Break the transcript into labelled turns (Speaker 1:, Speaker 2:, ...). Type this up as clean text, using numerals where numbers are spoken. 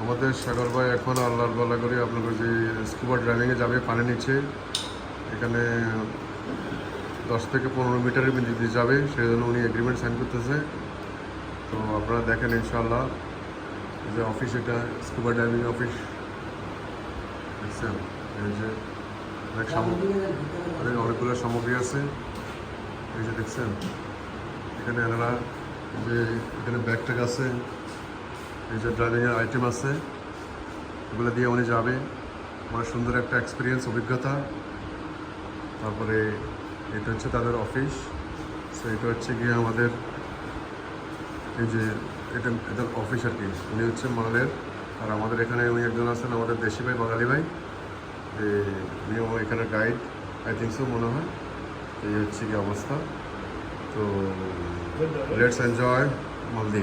Speaker 1: আমাদের সাগর ভাই এখন আল্লাহর বলা করি আপনার যে স্কুবা ড্রাইভিংয়ে যাবে পানির নিচে, এখানে 10 থেকে 15 মিটারের বিন্দুতে যাবে, সেই জন্য উনি এগ্রিমেন্ট সাইন করতেছে। তো আপনারা দেখেন ইনশাআল্লাহ যে অফিস, এটা স্কুবা ড্রাইভিং অফিস দেখছেন, এই যে অনেকগুলো সামগ্রী আছে, এই যে দেখছেন এখানে এনারা যে এখানে ব্যাগ ট্যাগ আছে, এই যে ড্রাইভিংয়ের আইটেম আছে, এগুলো দিয়ে উনি যাবে। অনেক সুন্দর একটা এক্সপিরিয়েন্স, অভিজ্ঞতা। তারপরে এটা হচ্ছে তাদের অফিস। সো এটা হচ্ছে গিয়ে আমাদের এই যে এটা এদের অফিস আর কি। উনি হচ্ছে মালের, আর আমাদের এখানে উনি একজন আছেন আমাদের দেশি ভাই, বাঙালি ভাই, উনিও এখানে গাইড, আই থিঙ্ক সো মনে হয়। এই হচ্ছে কি অবস্থা। তো লেটস এনজয় মালদ্বীপ।